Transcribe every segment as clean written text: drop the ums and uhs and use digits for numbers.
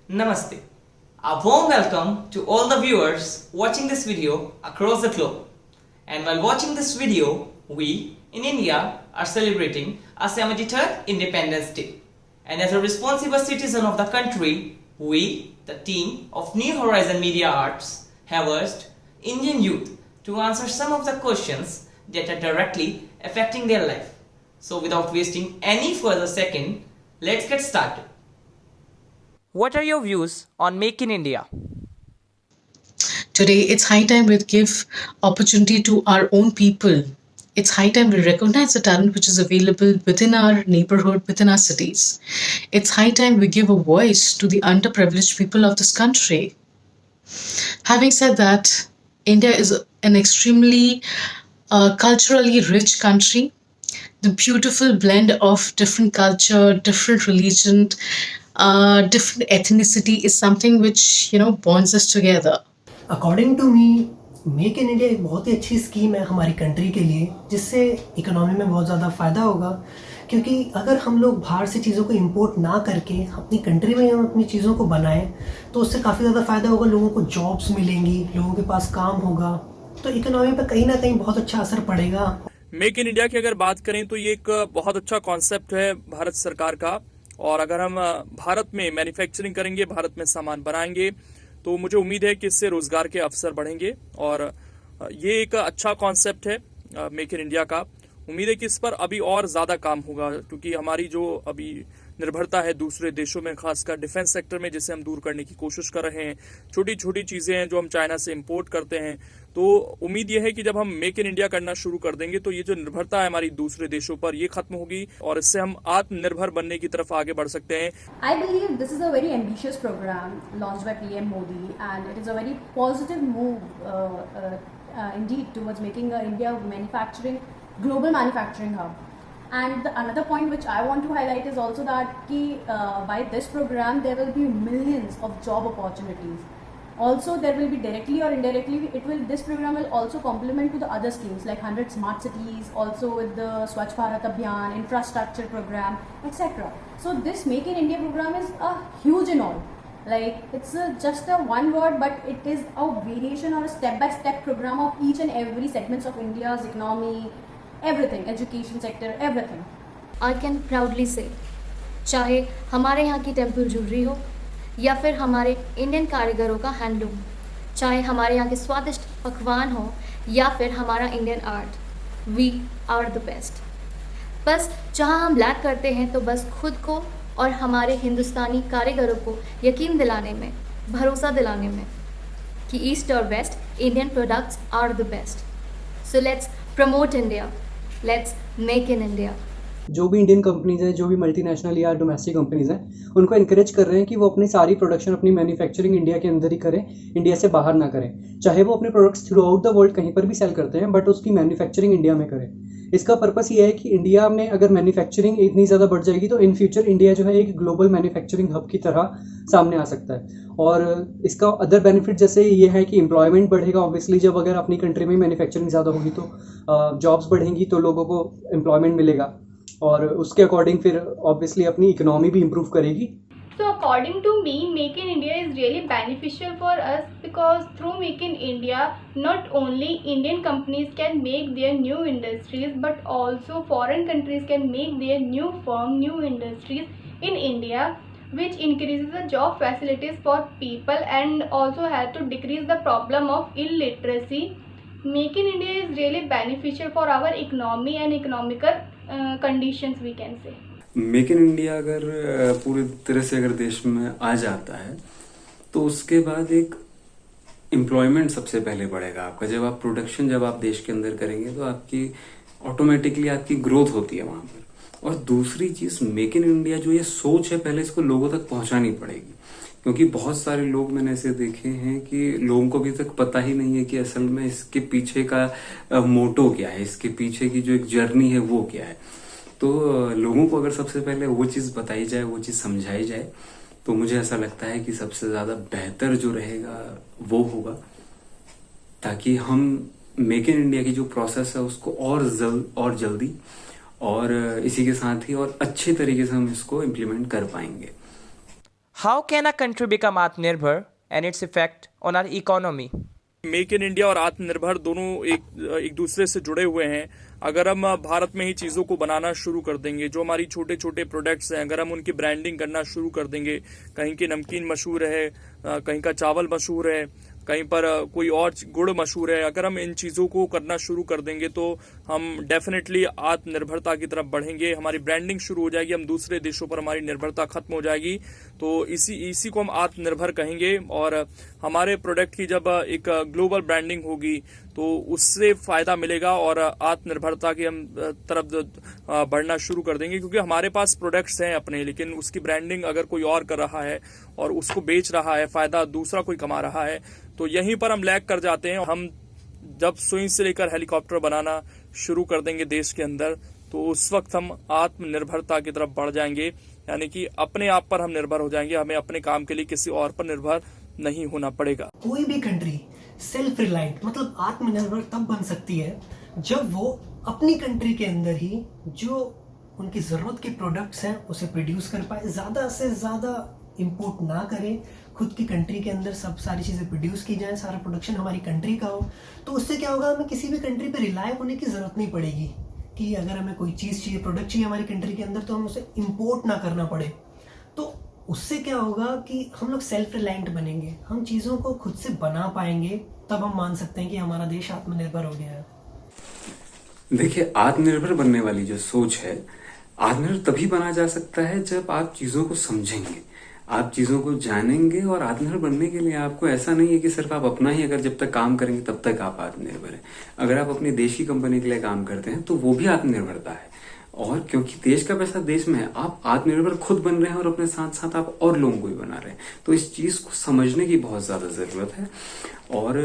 Namaste. A warm welcome to all the viewers watching this video across the globe. And while watching this video, we in India are celebrating our 73rd Independence Day. And as a responsible citizen of the country, we, the team of New Horizon Media Arts, have urged Indian youth to answer some of the questions that are directly affecting their life. So without wasting any further second, let's get started. What are your views on Make in India? Today, it's high time we give opportunity to our own people. It's high time we recognize the talent which is available within our neighborhood, within our cities. It's high time we give a voice to the underprivileged people of this country. Having said that, India is an extremely culturally rich country. The beautiful blend of different culture, different religion, different ethnicity is something which bonds us together. According to me make in India एक बहुत ही अच्छी scheme है हमारी country के लिए, जिससे economy में बहुत ज़्यादा फ़ायदा होगा। क्योंकि अगर हम लोग बाहर से चीज़ों को इंपोर्ट ना करके अपनी कंट्री में हम अपनी चीज़ों को बनाएं तो उससे काफ़ी ज़्यादा फ़ायदा होगा। लोगों को जॉब्स मिलेंगी, लोगों के पास काम होगा, तो इकोनॉमी पर कहीं ना कहीं बहुत अच्छा असर पड़ेगा। मेक इन इंडिया की अगर बात करें तो ये एक बहुत अच्छा कॉन्सेप्ट है भारत सरकार का। और अगर हम भारत में मैन्युफैक्चरिंग करेंगे, भारत में सामान बनाएंगे, तो मुझे उम्मीद है कि इससे रोजगार के अवसर बढ़ेंगे। और ये एक अच्छा कॉन्सेप्ट है मेक इन इंडिया का। उम्मीद है कि इस पर अभी और ज्यादा काम होगा, क्योंकि हमारी जो अभी निर्भरता है दूसरे देशों में, खासकर डिफेंस सेक्टर में, जिसे हम दूर करने की कोशिश कर रहे हैं। छोटी छोटी चीजें हैं जो हम चाइना से इंपोर्ट करते हैं। तो उम्मीद यह है कि जब हम मेक इन इंडिया करना शुरू कर देंगे तो ये जो निर्भरता है हमारी दूसरे देशों पर, ये खत्म होगी और इससे हम आत्मनिर्भर बनने की तरफ आगे बढ़ सकते हैं। I believe this is a very ambitious program launched by PM Modi, and it is a very positive move indeed towards making India manufacturing global manufacturing hub. And another point which I want to highlight is also that by this program there will be millions of job opportunities. Also there will be directly or indirectly, this program will also complement to the other schemes like 100 smart cities, also with the Swachh Bharat Abhiyan, infrastructure program, etc. So this Make in India program is a huge in all. Like it's just a one word, but it is a variation or a step-by-step program of each and every segments of India's economy, everything, education sector, everything. I can proudly say, चाहे हमारे यहाँ की temple jewellery हो या फिर हमारे Indian कारीगरों का हैंडलूम, चाहे हमारे यहाँ के स्वादिष्ट पकवान हो या फिर हमारा Indian art, we are the best. बस जहाँ हम लैक करते हैं तो बस खुद को और हमारे हिंदुस्तानी कारीगरों को यकीन दिलाने में, भरोसा दिलाने में कि ईस्ट और west Indian products are the best. So let's promote India, let's make in India. जो भी इंडियन कंपनीज हैं, जो भी मल्टीनेशनल या डोमेस्टिक कंपनीज हैं, उनको इनकरेज कर रहे हैं कि वो अपनी सारी प्रोडक्शन, अपनी मैन्युफैक्चरिंग इंडिया के अंदर ही करें, इंडिया से बाहर ना करें। चाहे वो अपने products through out the world कहीं पर भी सेल करते हैं, बट उसकी मैन्युफैक्चरिंग इंडिया में करें। इसका पर्पस ये है कि इंडिया में अगर मैन्युफैक्चरिंग इतनी ज़्यादा बढ़ जाएगी तो इन फ्यूचर इंडिया जो है एक ग्लोबल मैन्युफैक्चरिंग हब की तरह सामने आ सकता है। और इसका अदर बेनिफिट जैसे ये है कि एम्प्लॉयमेंट बढ़ेगा। ऑब्वियसली जब अगर अपनी कंट्री में मैन्युफैक्चरिंग ज़्यादा होगी तो जॉब्स बढ़ेंगी, तो लोगों को एम्प्लॉयमेंट मिलेगा और उसके अकॉर्डिंग फिर ऑब्वियसली अपनी इकोनॉमी भी इम्प्रूव करेगी। So according to me, Make in India is really beneficial for us because through Make in India, not only Indian companies can make their new industries, but also foreign countries can make their new firm, new industries in India, which increases the job facilities for people and also help to decrease the problem of illiteracy. Make in India is really beneficial for our economy and economical conditions, we can say. Make in India अगर पूरी तरह से अगर देश में आ जाता है तो उसके बाद एक एम्प्लॉयमेंट सबसे पहले बढ़ेगा आपका। जब आप प्रोडक्शन जब आप देश के अंदर करेंगे तो आपकी ऑटोमेटिकली आपकी ग्रोथ होती है वहाँ पर। और दूसरी चीज़, मेक इन इंडिया जो ये सोच है पहले इसको लोगों तक पहुँचानी पड़ेगी, क्योंकि बहुत सारे लोग मैंने ऐसे देखे हैं कि लोगों को अभी तक पता ही नहीं है कि असल में इसके पीछे का मोटो क्या है, इसके पीछे की जो एक जर्नी है वो क्या है। तो लोगों को अगर सबसे पहले वो चीज़ बताई जाए, वो चीज़ समझाई जाए, तो मुझे ऐसा लगता है कि सबसे ज़्यादा बेहतर जो रहेगा वो होगा, ताकि हम मेक इन इंडिया की जो प्रोसेस है उसको और जल्दी और इसी के साथ ही और अच्छे तरीके से हम इसको इम्प्लीमेंट कर पाएंगे। How can a country become Atmanirbhar and its effect on our economy? Make in India और आत्मनिर्भर दोनों एक दूसरे से जुड़े हुए हैं। अगर हम भारत में ही चीज़ों को बनाना शुरू कर देंगे, जो हमारी छोटे छोटे प्रोडक्ट्स हैं, अगर हम उनकी ब्रांडिंग करना शुरू कर देंगे, कहीं की नमकीन मशहूर है, कहीं का चावल मशहूर है, कहीं पर कोई और गुड़ मशहूर है, अगर हम इन चीज़ों को करना शुरू कर देंगे तो हम डेफिनेटली आत्मनिर्भरता की तरफ बढ़ेंगे। हमारी ब्रांडिंग शुरू हो जाएगी, हम दूसरे देशों पर हमारी निर्भरता खत्म हो जाएगी। तो इसी को हम आत्मनिर्भर कहेंगे। और हमारे प्रोडक्ट की जब एक ग्लोबल ब्रांडिंग होगी तो उससे फायदा मिलेगा और आत्मनिर्भरता की हम तरफ बढ़ना शुरू कर देंगे, क्योंकि हमारे पास प्रोडक्ट्स हैं अपने, लेकिन उसकी ब्रांडिंग अगर कोई और कर रहा है और उसको बेच रहा है, फायदा दूसरा कोई कमा रहा है, तो यहीं पर हम लैग कर जाते हैं। हम जब सुई से लेकर हेलीकॉप्टर बनाना शुरू कर देंगे देश के अंदर, तो उस वक्त हम आत्मनिर्भरता की तरफ बढ़ जाएंगे, यानी कि अपने आप पर हम निर्भर हो जाएंगे। हमें अपने काम के लिए किसी और पर निर्भर नहीं होना पड़ेगा। कोई भी कंट्री सेल्फ रिलायंट मतलब आत्मनिर्भर तब बन सकती है जब वो अपनी कंट्री के अंदर ही जो उनकी ज़रूरत के प्रोडक्ट्स हैं उसे प्रोड्यूस कर पाए, ज़्यादा से ज़्यादा इंपोर्ट ना करें, खुद की कंट्री के अंदर सब सारी चीज़ें प्रोड्यूस की जाएं, सारा प्रोडक्शन हमारी कंट्री का हो। तो उससे क्या होगा, हमें किसी भी कंट्री पे रिलाय होने की ज़रूरत नहीं पड़ेगी कि अगर हमें कोई चीज़ चाहिए, प्रोडक्ट चाहिए हमारी कंट्री के अंदर, तो हम उसे इंपोर्ट ना करना पड़े। तो उससे क्या होगा कि हम लोग सेल्फ रिलायंट बनेंगे, हम चीज़ों को खुद से बना पाएंगे, तब हम मान सकते हैं कि हमारा देश आत्मनिर्भर हो गया है। देखिए, आत्मनिर्भर बनने वाली जो सोच है, आत्मनिर्भर तभी बना जा सकता है जब आप चीज़ों को समझेंगे, आप चीज़ों को जानेंगे। और आत्मनिर्भर बनने के लिए आपको ऐसा नहीं है कि सिर्फ आप अपना ही अगर जब तक काम करेंगे तब तक आप आत्मनिर्भर हैं। अगर आप अपनी देश की कंपनी के लिए काम करते हैं तो वो भी आत्मनिर्भरता है। और क्योंकि देश का पैसा देश में है, आप आत्मनिर्भर खुद बन रहे हैं और अपने साथ साथ आप और लोगों को भी बना रहे हैं। तो इस चीज़ को समझने की बहुत ज़्यादा ज़रूरत है। और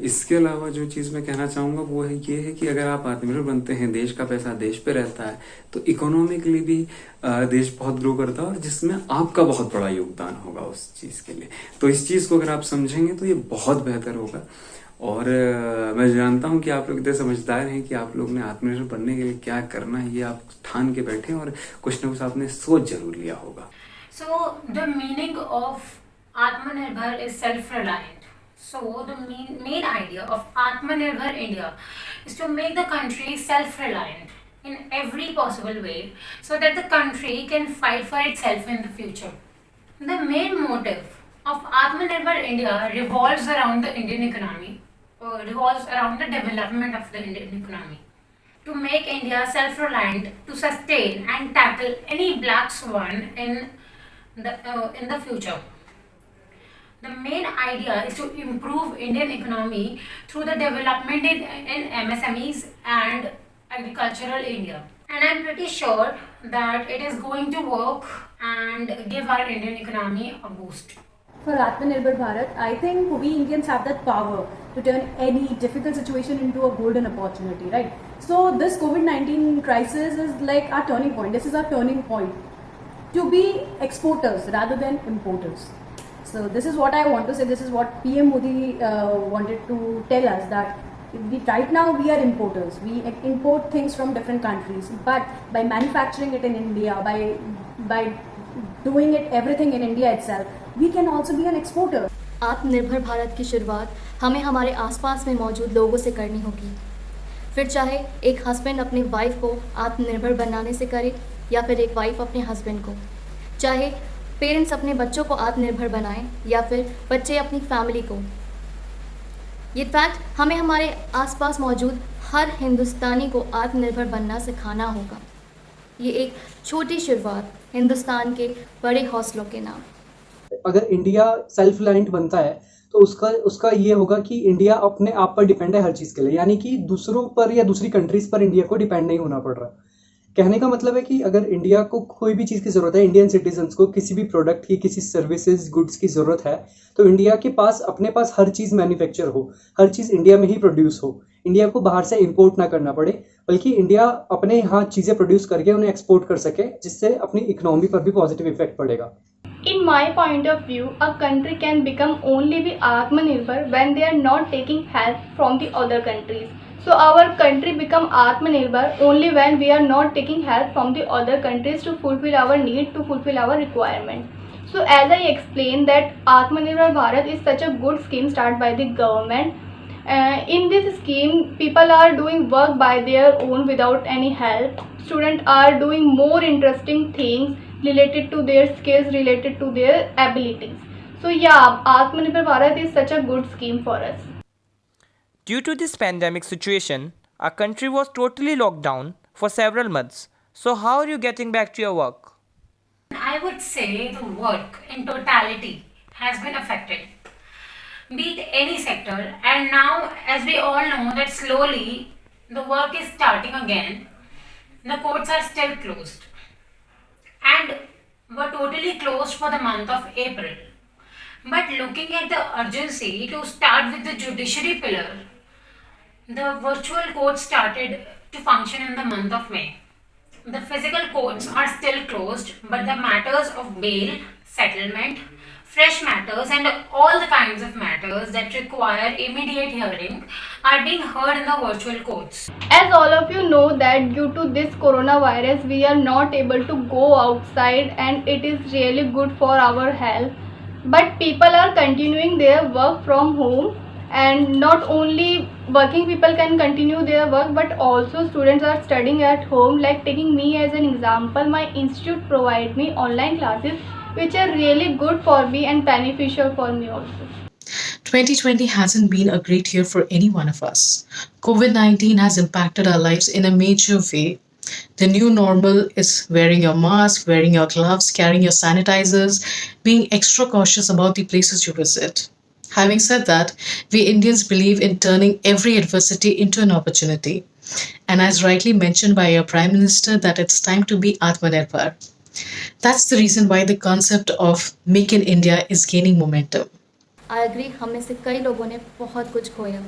इसके अलावा जो चीज़ मैं कहना चाहूँगा वो है ये है कि अगर आप आत्मनिर्भर बनते हैं, देश का पैसा देश पे रहता है, तो इकोनॉमिकली भी देश बहुत ग्रो करता है और जिसमें आपका बहुत बड़ा योगदान होगा उस चीज़ के लिए। तो इस चीज़ को अगर आप समझेंगे तो ये बहुत बेहतर होगा। और मैं जानता हूँ कि आप लोग इतने समझदार हैं कि आप लोग ने आत्मनिर्भर बनने के लिए क्या करना है ये आप ठान के बैठे हैं और कुछ ना कुछ आपने सोच जरूर लिया होगा। So the meaning of Atmanirbhar is self-reliant. So the main idea of Atmanirbhar India is to make the country self-reliant in every possible way so that the country can fight for itself in the future. The main motive of Atmanirbhar India revolves around the Indian economy, revolves around the development of the Indian economy. To make India self-reliant, to sustain and tackle any black swan in the future. The main idea is to improve Indian economy through the development in MSMEs and agricultural India. And I'm pretty sure that it is going to work and give our Indian economy a boost. For Atmanirbhar Bharat, I think we Indians have that power to turn any difficult situation into a golden opportunity, right? So this COVID-19 crisis is like our turning point. This is our turning point to be exporters rather than importers. So this is what I want to say. This is what PM Modi wanted to tell us, that right now we are importers. We import things from different countries, but by manufacturing it in India, by doing it everything in India itself, we can also be an exporter. आत्मनिर्भर भारत की शुरुआत हमें हमारे आसपास में मौजूद लोगों से करनी होगी। फिर चाहे एक हस्बैंड अपनी वाइफ को आत्मनिर्भर बनाने से करे या फिर एक वाइफ अपने हस्बैंड को, चाहे पेरेंट्स अपने बच्चों को आत्मनिर्भर बनाएं या फिर बच्चे अपनी फैमिली को। ये फैक्ट हमें हमारे आसपास मौजूद हर हिंदुस्तानी को आत्मनिर्भर बनना सिखाना होगा। ये एक छोटी शुरुआत हिंदुस्तान के बड़े हौसलों के नाम। अगर इंडिया सेल्फ रिलायंट बनता है तो उसका ये होगा कि इंडिया अपने आप पर डिपेंड है हर चीज़ के लिए, यानी कि दूसरों पर या दूसरी कंट्रीज़ पर इंडिया को डिपेंड नहीं होना पड़ रहा। कहने का मतलब है कि अगर इंडिया को कोई भी चीज़ की ज़रूरत है, इंडियन सिटीजन्स को किसी भी प्रोडक्ट की, किसी सर्विसेज गुड्स की ज़रूरत है, तो इंडिया के पास अपने पास हर चीज़ मैन्युफैक्चर हो, हर चीज़ इंडिया में ही प्रोड्यूस हो, इंडिया को बाहर से इंपोर्ट ना करना पड़े, बल्कि इंडिया अपने यहाँ चीज़ें प्रोड्यूस करके उन्हें एक्सपोर्ट कर सके, जिससे अपनी इकोनॉमी पर भी पॉजिटिव इफेक्ट पड़ेगा। In my point of view, a country can become only be Atmanirbhar when they are not taking help from the other countries. So our country become Atmanirbhar only when we are not taking help from the other countries to fulfill our need, to fulfill our requirement. So as I explained that Atmanirbhar Bharat is such a good scheme started by the government. In this scheme, people are doing work by their own without any help. Students are doing more interesting things related to their skills, related to their abilities. So yeah, Atmanirbhar Bharat is such a good scheme for us. Due to this pandemic situation, our country was totally locked down for several months. So how are you getting back to your work? I would say the work in totality has been affected, be it any sector, and now, as we all know, that slowly the work is starting again. The courts are still closed and were totally closed for the month of April. But looking at the urgency to start with the judiciary pillar, the virtual courts started to function in the month of May. The physical courts are still closed, but the matters of bail, settlement, fresh matters, and all the kinds of matters that require immediate hearing are being heard in the virtual courts. As all of you know that due to this coronavirus, we are not able to go outside, and it is really good for our health. But people are continuing their work from home, and not only working people can continue their work, but also students are studying at home. Like taking me as an example, my institute provide me online classes which are really good for me and beneficial for me also. 2020 hasn't been a great year for any one of us. COVID-19 has impacted our lives in a major way. The new normal is wearing your mask, wearing your gloves, carrying your sanitizers, being extra cautious about the places you visit. Having said that, we Indians believe in turning every adversity into an opportunity. And as rightly mentioned by your Prime Minister, that it's time to be Atmanirbhar. That's the reason why the concept of Make in India is gaining momentum. I agree, हम में से कई लोगों ने बहुत कुछ खोया.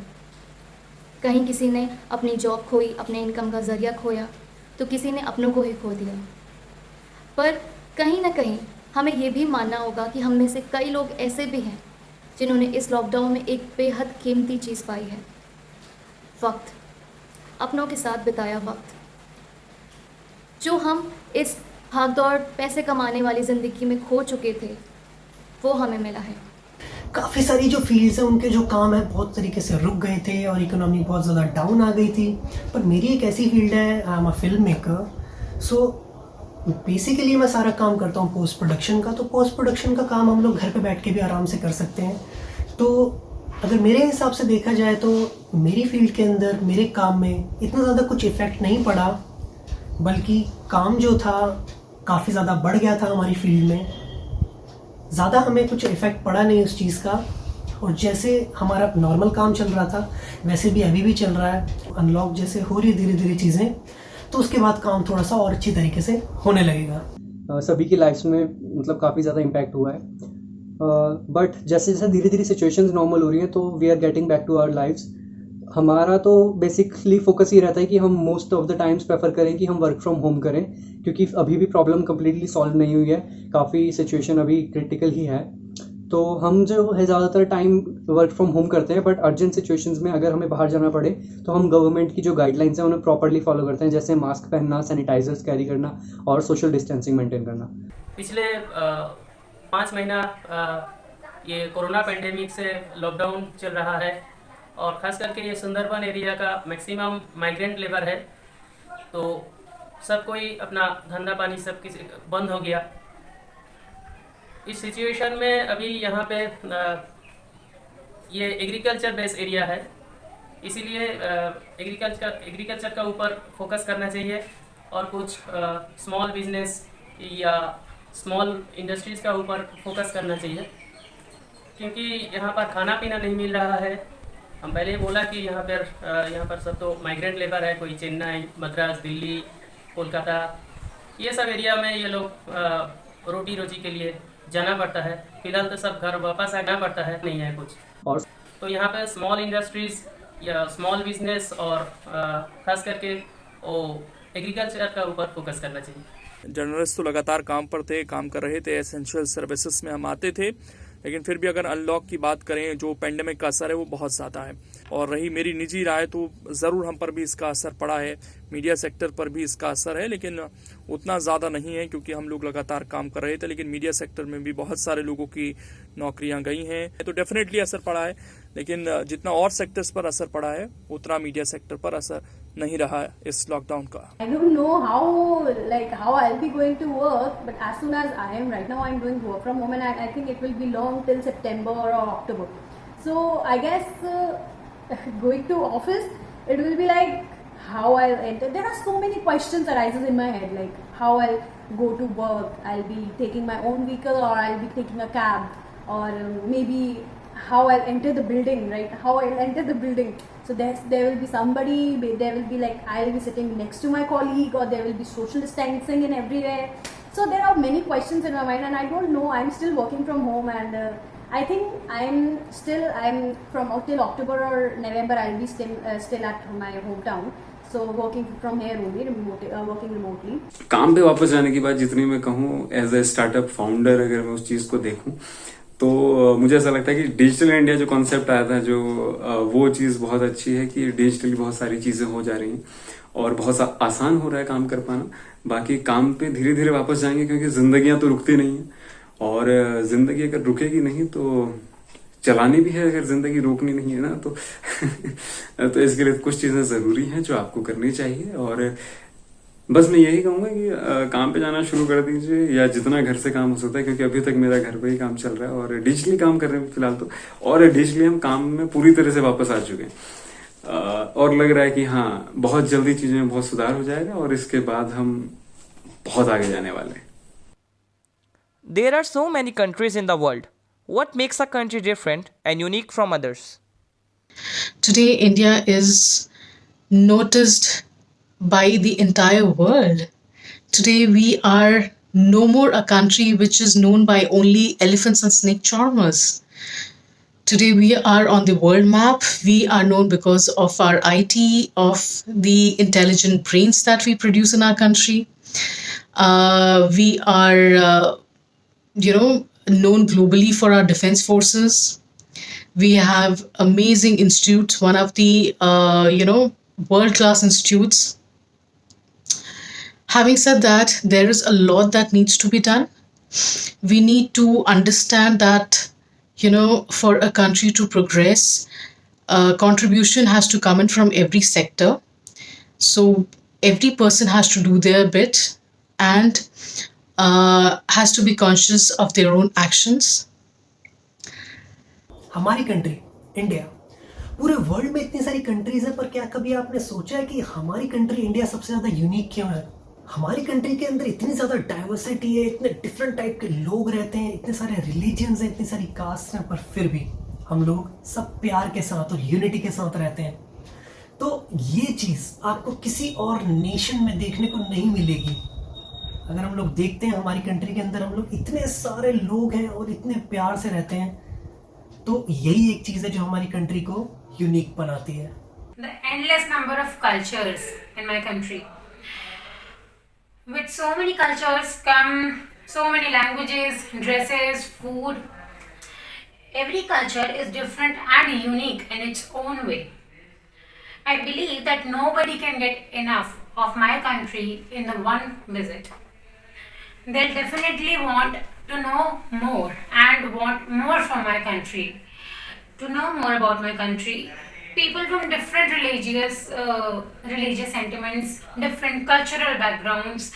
कहीं किसी ने अपनी जॉब खोई, अपने इनकम का ज़रिया खोया, तो किसी ने अपनों को ही खो दिया. पर कहीं ना कहीं हमें ये भी मानना होगा कि हम में से कई लोग ऐसे भी हैं जिन्होंने इस लॉकडाउन में एक बेहद कीमती चीज़ पाई है. वक्त, अपनों के साथ बिताया वक्त, जो हम इस भागदौड़ पैसे कमाने वाली ज़िंदगी में खो चुके थे, वो हमें मिला है. काफ़ी सारी जो फील्ड्स हैं उनके जो काम है बहुत तरीके से रुक गए थे और इकोनॉमी बहुत ज़्यादा डाउन आ गई थी. पर मेरी एक ऐसी फील्ड है, I am a film maker. So basically मैं सारा काम करता हूँ पोस्ट प्रोडक्शन का. तो पोस्ट प्रोडक्शन का काम हम लोग घर पे बैठ के भी आराम से कर सकते हैं. तो अगर मेरे हिसाब से देखा जाए तो मेरी फील्ड के अंदर मेरे काम में इतना ज़्यादा कुछ इफ़ेक्ट नहीं पड़ा, बल्कि काम जो था काफ़ी ज़्यादा बढ़ गया था हमारी फील्ड में. ज़्यादा हमें कुछ इफ़ेक्ट पड़ा नहीं उस चीज़ का. और जैसे हमारा नॉर्मल काम चल रहा था वैसे भी अभी भी चल रहा है. अनलॉक जैसे हो रही धीरे धीरे चीज़ें, तो उसके बाद काम थोड़ा सा और अच्छी तरीके से होने लगेगा. सभी की लाइफ्स में मतलब काफ़ी ज़्यादा इम्पैक्ट हुआ है. बट जैसे जैसे धीरे धीरे सिचुएशंस नॉर्मल हो रही हैं तो we are getting back to our lifes. हमारा तो बेसिकली फोकस ये रहता है कि हम most of the times prefer करें कि हम वर्क फ्रॉम होम करें, क्योंकि अभी भी प्रॉब्लम कम्प्लीटली सॉल्व नहीं हुई है. काफ़ी सिचुएशन अभी क्रिटिकल ही है. तो हम जो है ज़्यादातर टाइम वर्क फ्रॉम होम करते हैं. बट अर्जेंट सिचुएशंस में अगर हमें बाहर जाना पड़े तो हम गवर्नमेंट की जो गाइडलाइंस हैं उन्हें प्रॉपर्ली फॉलो करते हैं, जैसे मास्क पहनना, सैनिटाइजर्स कैरी करना और सोशल डिस्टेंसिंग मेंटेन करना. पिछले 5 महीना ये कोरोना पेंडेमिक से लॉकडाउन चल रहा है और ख़ास करके ये सुंदरबन एरिया का मैक्सिमम माइग्रेंट लेबर है. तो सब कोई अपना धंधा पानी सब किसी बंद हो गया. इस सिचुएशन में अभी यहाँ पे ये एग्रीकल्चर बेस्ड एरिया है, इसीलिए एग्रीकल्चर का ऊपर फोकस करना चाहिए और कुछ स्मॉल बिजनेस या स्मॉल इंडस्ट्रीज़ का ऊपर फोकस करना चाहिए, क्योंकि यहाँ पर खाना पीना नहीं मिल रहा है. हम पहले ही बोला कि यहाँ पर सब तो माइग्रेंट लेबर है. कोई चेन्नई, मद्रास, दिल्ली, कोलकाता, ये सब एरिया में ये लोग रोटी रोजी के लिए जाना पड़ता है. फिलहाल तो सब घर वापस आना पड़ता है, नहीं है कुछ. और तो यहाँ पे स्मॉल इंडस्ट्रीज़ या स्मॉल बिजनेस और ख़ास करके वो एग्रीकल्चर का ऊपर फोकस करना चाहिए. जर्नलिस्ट तो लगातार काम पर थे, काम कर रहे थे. एसेंशियल सर्विसेज में हम आते थे, लेकिन फिर भी अगर अनलॉक की बात करें, जो पेंडेमिक का असर है वो बहुत ज़्यादा है. और रही मेरी निजी राय तो ज़रूर हम पर भी इसका असर पड़ा है, मीडिया सेक्टर पर भी इसका असर है. लेकिन उतना ज़्यादा नहीं है क्योंकि हम लोग लगातार काम कर रहे थे, लेकिन मीडिया सेक्टर में भी बहुत सारे लोगों की नौकरियां गई हैं, तो डेफिनेटली असर पड़ा है। लेकिन जितना और सेक्टर्स पर असर पड़ा है उतना मीडिया सेक्टर पर असर नहीं रहा है इस लॉकडाउन का। I don't know how I'll be going to work, but as soon as I am right now, I'm doing work from home, and I think it will be long till September or October. So I guess going to office, it will be like how I'll enter. There are so many questions arises in my head, like how I'll go to work. I'll be taking my own vehicle, or I'll be taking a cab, or maybe how I'll enter the building, right? How I'll enter the building. So there will be somebody, there will be like I'll be sitting next to my colleague, or there will be social distancing in everywhere. So there are many questions in my mind, and I don't know. I'm still working from home, and I think I'm from till October or November I'll be still at my hometown. So working from here only, working remotely. काम पे वापस जाने की बात जितनी मैं कहूँ as a startup founder, अगर मैं उस चीज को देखूं तो मुझे ऐसा लगता है कि डिजिटल इंडिया जो कॉन्सेप्ट आया था, जो वो चीज बहुत अच्छी है कि डिजिटली बहुत सारी चीजें हो जा रही हैं और बहुत आसान हो रहा है काम कर पाना। बाकी काम पे धीरे धीरे वापस जाएंगे क्योंकि जिंदगियां तो रुकती नहीं है, और जिंदगी अगर रुकेगी नहीं तो चलानी भी है, अगर जिंदगी रोकनी नहीं है ना तो तो इसके लिए कुछ चीजें जरूरी हैं जो आपको करनी चाहिए। और बस मैं यही कहूंगा कि काम पे जाना शुरू कर दीजिए, या जितना घर से काम हो सकता है, क्योंकि अभी तक मेरा घर पे ही काम चल रहा है और डिजिटली काम कर रहे हैं फिलहाल तो, और डिजिटली हम काम में पूरी तरह से वापस आ चुके हैं और लग रहा है कि हाँ बहुत जल्दी चीजों में बहुत सुधार हो जाएगा और इसके बाद हम बहुत आगे जाने वाले हैं। There are so many countries in the world. What makes a country different and unique from others? Today, India is noticed by the entire world. Today, we are no more a country which is known by only elephants and snake charmers. Today, we are on the world map. We are known because of our IT, of the intelligent brains that we produce in our country. We are, known globally for our defense forces. We have amazing institutes, one of the, world-class institutes. Having said that, there is a lot that needs to be done. We need to understand that, for a country to progress, contribution has to come in from every sector. So every person has to do their bit and has to be conscious of their own actions. हमारी country India, पूरे world में इतनी सारी countries हैं, पर क्या कभी आपने सोचा है कि हमारी कंट्री इंडिया सबसे ज़्यादा यूनिक क्यों है? हमारी कंट्री के अंदर इतनी ज़्यादा डाइवर्सिटी है, इतने डिफरेंट टाइप के लोग रहते हैं, इतने सारे रिलीजन्स हैं, इतनी सारी कास्ट हैं, पर फिर भी हम लोग सब प्यार के साथ और यूनिटी के साथ रहते हैं। तो ये चीज़ आपको किसी और नेशन में देखने को नहीं मिलेगी। अगर हम लोग देखते हैं हमारी कंट्री के अंदर हम लोग इतने सारे लोग हैं और इतने प्यार से रहते हैं, तो यही एक चीज़ है जो हमारी कंट्री को यूनिक बनाती है। The endless number of cultures in my country. With so many cultures come so many languages, dresses, food. Every culture is different and unique in its own way. I believe that nobody can get enough of my country in the one visit. They'll definitely want to know more and want more from my country. To know more about my country, people from different religious sentiments, different cultural backgrounds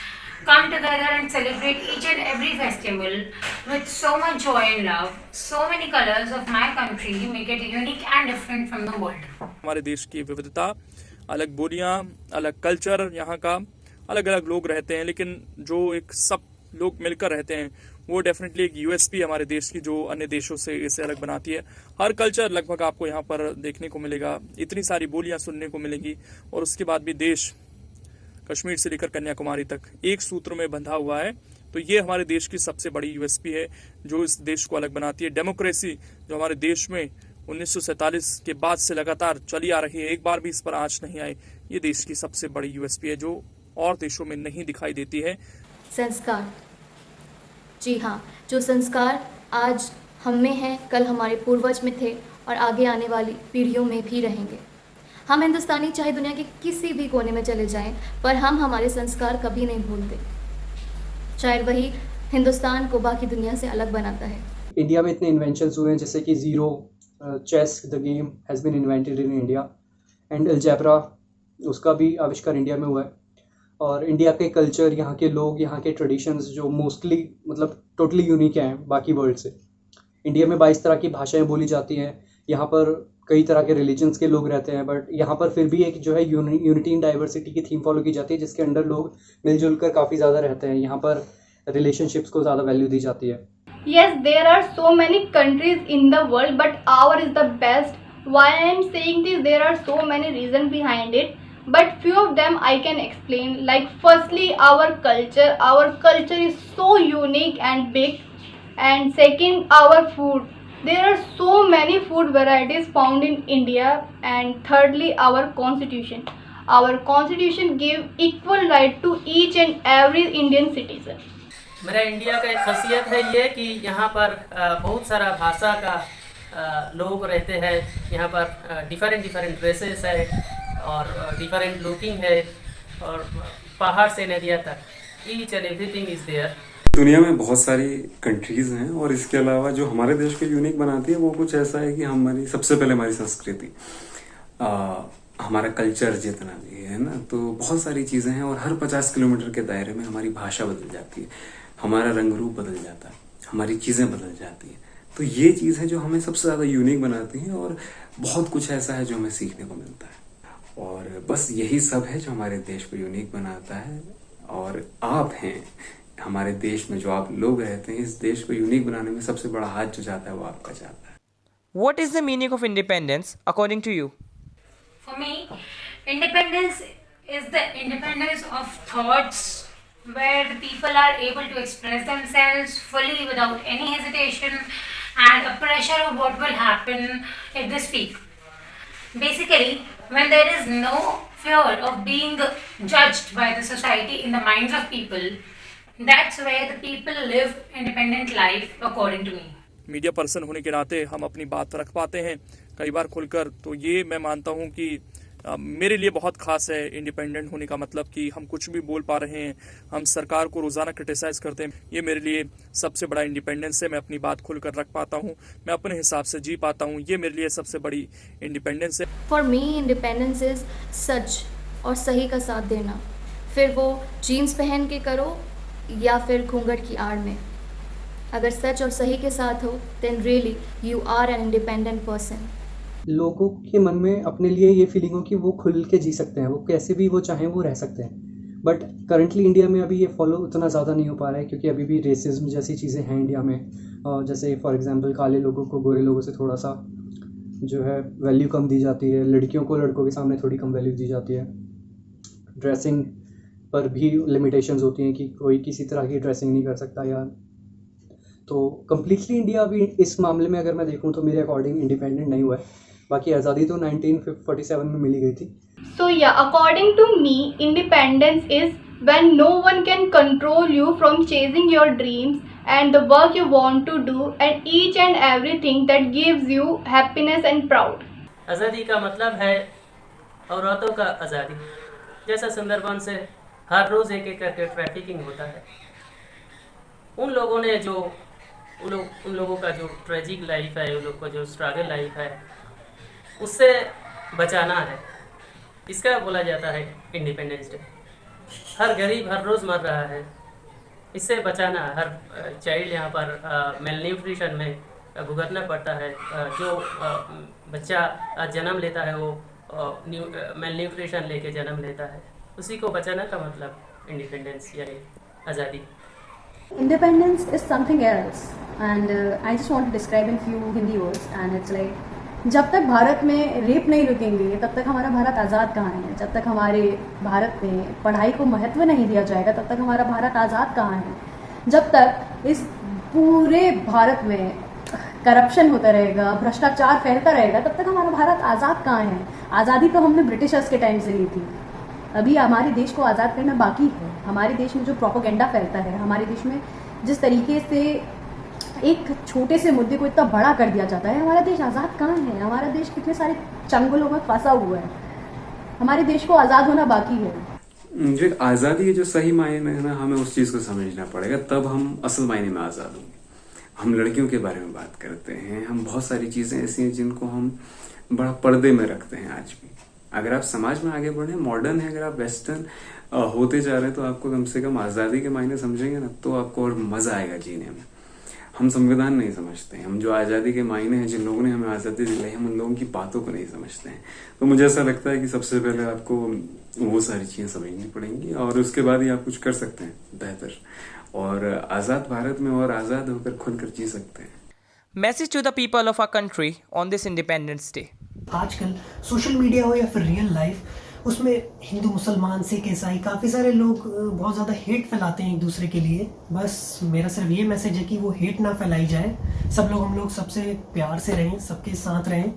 come together and celebrate each and every festival with so much joy and love. So many colors of my country make it unique and different from the world. हमारे देश की विविधता, अलग बोलियां, अलग culture, यहाँ का अलग अलग लोग रहते हैं, लेकिन जो एक सब लोग मिलकर रहते हैं वो डेफिनेटली एक यूएसपी हमारे देश की जो अन्य देशों से इसे अलग बनाती है। हर कल्चर लगभग आपको यहाँ पर देखने को मिलेगा, इतनी सारी बोलियां सुनने को मिलेंगी, और उसके बाद भी देश कश्मीर से लेकर कन्याकुमारी तक एक सूत्र में बंधा हुआ है। तो ये हमारे देश की सबसे बड़ी यूएसपी है जो इस देश को अलग बनाती है। डेमोक्रेसी जो हमारे देश में 1947 के बाद से लगातार चली आ रही है, एक बार भी इस पर आंच नहीं आई, ये देश की सबसे बड़ी यूएसपी है जो और देशों में नहीं दिखाई देती है। संस्कार, जी हाँ, जो संस्कार आज हम में हैं, कल हमारे पूर्वज में थे और आगे आने वाली पीढ़ियों में भी रहेंगे। हम हिंदुस्तानी चाहे दुनिया के किसी भी कोने में चले जाएं, पर हम हमारे संस्कार कभी नहीं भूलते। शायद वही हिंदुस्तान को बाकी दुनिया से अलग बनाता है। इंडिया में इतने इन्वेंशंस हुए हैं जैसे कि zero, chess the game has been invented in India, and algebra उसका भी आविष्कार इंडिया में हुआ है। और इंडिया के कल्चर, यहाँ के लोग, यहाँ के ट्रेडिशंस जो मोस्टली मतलब टोटली यूनिक हैं बाकी वर्ल्ड से। इंडिया में 22 तरह की भाषाएं बोली जाती हैं, यहाँ पर कई तरह के रिलीजन्स के लोग रहते हैं, बट यहाँ पर फिर भी एक जो है यूनिटी इन डाइवर्सिटी की थीम फॉलो की जाती है, जिसके अंडर लोग मिलजुल कर काफ़ी ज़्यादा रहते हैं। यहाँ पर रिलेशनशिप्स को ज़्यादा वैल्यू दी जाती है। Yes, there are so many countries in the world, but our is the best. Why I am saying this, there are so many reasons behind it, but few of them I can explain. Like firstly, our culture. Our culture is so unique and big. And second, our food. There are so many food varieties found in India. And thirdly, our constitution. Our constitution gives equal right to each and every Indian citizen. मेरा India का एक खासियत है ये कि यहाँ पर बहुत सारा भाषा का लोग रहते हैं। यहाँ पर डिफरेंट ड्रेसेस है और डिफरेंट लुकिंग है, और पहाड़ से नदिया तक each and everything is there. दुनिया में बहुत सारी कंट्रीज हैं, और इसके अलावा जो हमारे देश को यूनिक बनाती है वो कुछ ऐसा है कि हमारी सबसे पहले हमारी संस्कृति, हमारा कल्चर जितना भी है ना, तो बहुत सारी चीज़ें हैं। और हर 50 किलोमीटर के दायरे में हमारी भाषा बदल जाती है, हमारा रंग रूप बदल जाता है, हमारी चीज़ें बदल जाती हैं। तो ये चीज़ है जो हमें सबसे ज़्यादा यूनिक बनाती है, और बहुत कुछ ऐसा है जो हमें सीखने को मिलता है। और बस यही सब है जो हमारे देश को यूनिक बनाता है। और आप हैं हमारे देश में, जो आप लोग रहते हैं, इस देश को यूनिक बनाने में सबसे बड़ा हाथ जो जाता है वो आपका जाता है। What is the meaning of independence according to you? For me, independence is the independence of thoughts, where the people are able to express themselves fully without any hesitation and a pressure of what will happen if they speak. Basically, when there is no fear of being judged by the society in the minds of people, that's where the people live independent life according to me. Media person होने के नाते हम अपनी बात रख पाते हैं कई बार खुलकर, तो ये मैं मानता हूँ कि मेरे लिए बहुत खास है। इंडिपेंडेंट होने का मतलब कि हम कुछ भी बोल पा रहे हैं, हम सरकार को रोजाना क्रिटिसाइज करते हैं, ये मेरे लिए सबसे बड़ा इंडिपेंडेंस है। मैं अपनी बात खुलकर रख पाता हूँ, मैं अपने हिसाब से जी पाता हूँ, ये मेरे लिए सबसे बड़ी इंडिपेंडेंस है। For me independence is such और सही का साथ देना, फिर वो जीन्स पहन के करो या फिर घूंघट की आड़ में। अगर सच और सही के साथ हो, then really you are an independent person. लोगों के मन में अपने लिए ये फीलिंग हो कि वो खुल के जी सकते हैं, वो कैसे भी वो चाहें वो रह सकते हैं। बट करंटली इंडिया में अभी ये फॉलो उतना ज़्यादा नहीं हो पा रहा है, क्योंकि अभी भी रेसिज्म जैसी चीज़ें हैं इंडिया में। जैसे फॉर एग्जांपल काले लोगों को गोरे लोगों से थोड़ा सा जो है वैल्यू कम दी जाती है, लड़कियों को लड़कों के सामने थोड़ी कम वैल्यू दी जाती है। ड्रेसिंग पर भी लिमिटेशंस होती हैं कि कोई किसी तरह की ड्रेसिंग नहीं कर सकता यार। तो कम्प्लीटली इंडिया अभी इस मामले में अगर मैं देखूं तो मेरे अकॉर्डिंग इंडिपेंडेंट नहीं हुआ है। बाकी आज़ादी तो 1947 में मिली गई थी। So yeah, according to me, independence is when no one can control you from chasing your dreams and the work you want to do and each and everything that gives you happiness and proud. आज़ादी का मतलब है औरतों का आज़ादी। जैसा सुंदरबन से हर रोज़ एक एक करके ट्रैफिकिंग होता है, उन लोगों ने जो उन लोगों का जो ट्रेजिक लाइफ है, उन लोगों का जो स्ट्रगल लाइफ है, उससे बचाना है। इसका बोला जाता है इंडिपेंडेंस डे। हर गरीब हर रोज़ मर रहा है, इससे बचाना। हर चाइल्ड यहाँ पर मेल न्यूट्रिशन में भुगतना पड़ता है। जो बच्चा जन्म लेता है वो मेल न्यूट्रिशन लेके जन्म लेता है, उसी को बचाना का मतलब इंडिपेंडेंस यानी आज़ादी। Independence is something else and I just want to describe in few Hindi words and it's like जब तक भारत में रेप नहीं रुकेंगे तब तक हमारा भारत आज़ाद कहाँ है। जब तक हमारे भारत में पढ़ाई को महत्व नहीं दिया जाएगा तब तक हमारा भारत आज़ाद कहाँ है। जब तक इस पूरे भारत में करप्शन होता रहेगा, भ्रष्टाचार फैलता रहेगा, तब तक हमारा भारत आज़ाद कहाँ है। आज़ादी तो हमने ब्रिटिशर्स के टाइम से ली थी, अभी हमारे देश को आज़ाद करना बाकी है। हमारे देश में जो प्रोपोगेंडा फैलता है, हमारे देश में जिस तरीके से एक छोटे से मुद्दे को इतना बड़ा कर दिया जाता है, हमारा देश आज़ाद कहाँ है। हमारा देश कितने सारे चंगुलों में फंसा हुआ है, हमारे देश को आज़ाद होना बाकी है। जो एक आज़ादी के जो सही मायने है ना, हमें उस चीज़ को समझना पड़ेगा, तब हम असल मायने में आज़ाद होंगे। हम लड़कियों के बारे में बात करते हैं, हम बहुत सारी चीज़ें ऐसी हैं जिनको हम बड़ा पर्दे में रखते हैं आज भी। अगर आप समाज में आगे बढ़े, मॉडर्न है, अगर आप वेस्टर्न होते जा रहे हैं, तो आपको कम से कम आज़ादी के मायने समझेंगे ना, तो आपको और मज़ा आएगा जीने में। हम संविधान नहीं समझते हैं, हम जो आज़ादी के मायने हैं, जिन लोगों ने हमें आज़ादी दिलाई, हम उन लोगों की बातों को नहीं समझते हैं। तो मुझे ऐसा लगता है कि सबसे पहले आपको वो सारी चीज़ें समझनी पड़ेंगी और उसके बाद ही आप कुछ कर सकते हैं बेहतर, और आज़ाद भारत में और आज़ाद होकर खुलकर जी सकते हैं। Message to the people of our country on this Independence Day. आजकल सोशल मीडिया हो या फिर रियल लाइफ, उसमें हिंदू, मुसलमान, सिख, ईसाई काफ़ी सारे लोग बहुत ज़्यादा हेट फैलाते हैं एक दूसरे के लिए। बस मेरा सिर्फ ये मैसेज है कि वो हेट ना फैलाई जाए, हम लोग सबसे प्यार से रहें, सबके साथ रहें,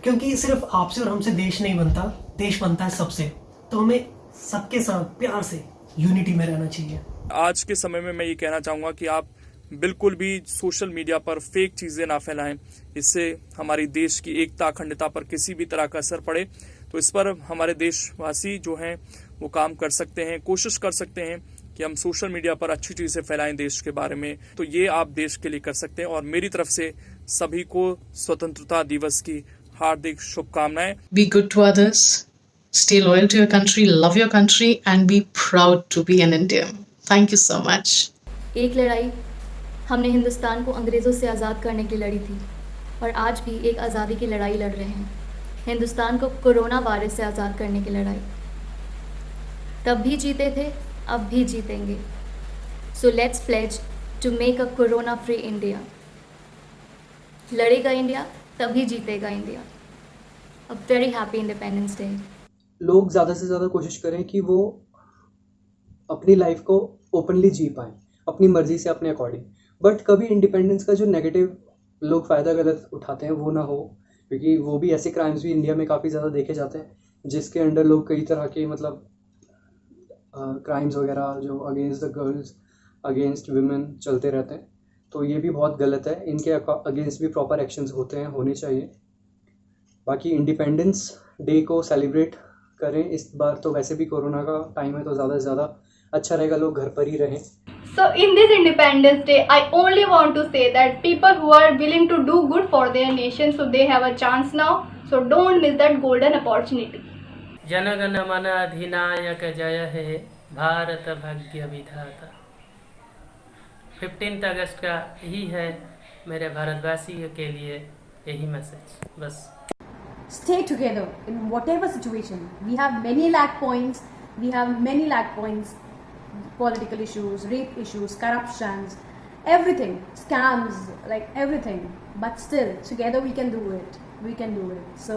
क्योंकि सिर्फ आपसे और हमसे देश नहीं बनता, देश बनता है सबसे। तो हमें सबके साथ प्यार से यूनिटी में रहना चाहिए। आज के समय में मैं ये कहना चाहूँगा कि आप बिल्कुल भी सोशल मीडिया पर फेक चीज़ें ना फैलाएं, इससे हमारी देश की एकता, अखंडता पर किसी भी तरह का असर पड़े। तो इस पर हमारे देशवासी जो हैं वो काम कर सकते हैं, कोशिश कर सकते हैं कि हम सोशल मीडिया पर अच्छी चीज़ें फैलाएं देश के बारे में। तो ये आप देश के लिए कर सकते हैं और मेरी तरफ से सभी को स्वतंत्रता दिवस की हार्दिक शुभकामनाएं। Be good to others, stay loyal to your country, love your country, and be proud to be an Indian. Thank you so much. एक लड़ाई हमने हिंदुस्तान को अंग्रेज़ों से आज़ाद करने के लिए लड़ी थी और आज भी एक आज़ादी की लड़ाई लड़ रहे हैं, हिंदुस्तान को कोरोना वायरस से आज़ाद करने की लड़ाई। तब भी जीते थे, अब भी जीतेंगे। So let's pledge to make a corona free India. लड़ेगा इंडिया, तभी जीतेगा India. A very happy independence day. लोग ज़्यादा से ज़्यादा कोशिश करें कि वो अपनी लाइफ को ओपनली जी पाएँ, अपनी मर्ज़ी से, अपने अकॉर्डिंग। बट कभी इंडिपेंडेंस का जो नेगेटिव लोग फ़ायदा गलत उठाते हैं वो ना हो, क्योंकि वो भी ऐसे क्राइम्स भी इंडिया में काफ़ी ज़्यादा देखे जाते हैं जिसके अंडर लोग कई तरह के मतलब क्राइम्स वगैरह जो against the girls, against women चलते रहते हैं। तो ये भी बहुत गलत है, इनके अगेंस्ट भी प्रॉपर एक्शंस होने चाहिए। बाकी इंडिपेंडेंस डे को सेलिब्रेट करें। इस बार तो वैसे भी कोरोना का टाइम है, तो ज़्यादा से ज़्यादा अच्छा रहेगा लोग घर पर ही रहें। So in this Independence Day, I only want to say that people who are willing to do good for their nation, so they have a chance now. So don't miss that golden opportunity. जनगण मन अधिनायक जय हे भारत भाग्य विधाता। 15 अगस्त का यही है मेरे भारतवासियों के लिए यही मैसेज बस। Stay together in whatever situation. We have many lakh points. We have many lakh points. Political issues, rape issues, corruptions, everything, scams, like everything. But still, together we can do it. We can do it. So,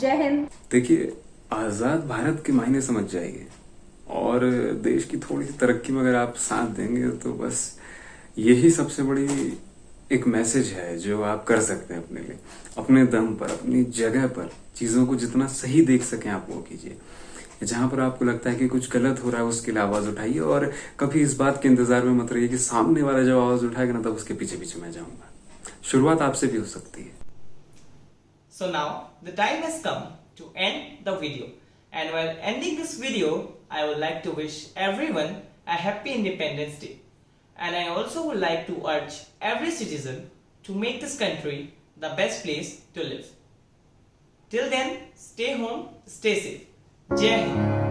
Jai Hind. देखिए, आज़ाद भारत के मायने समझ जाइए और देश की थोड़ी सी तरक्की में अगर आप साथ देंगे तो बस यही सबसे बड़ी एक मैसेज है जो आप कर सकते हैं अपने लिए। अपने दम पर, अपनी जगह पर चीज़ों को जितना सही देख सकें आप वो कीजिए। जहाँ पर आपको लगता है कि कुछ गलत हो रहा है उसके लिए आवाज़ उठाइए और कभी इस बात के इंतजार में मत रहिए कि सामने वाला जब आवाज़ उठाएगा ना तब उसके पीछे पीछे मैं जाऊंगा। शुरुआत आपसे भी हो सकती है। So now the time has come to end the video, and while ending this video I would like to wish everyone a happy Independence Day, and I also would like to urge every citizen to make this country the best place to live. Till then, stay home, stay safe. Jai Hind.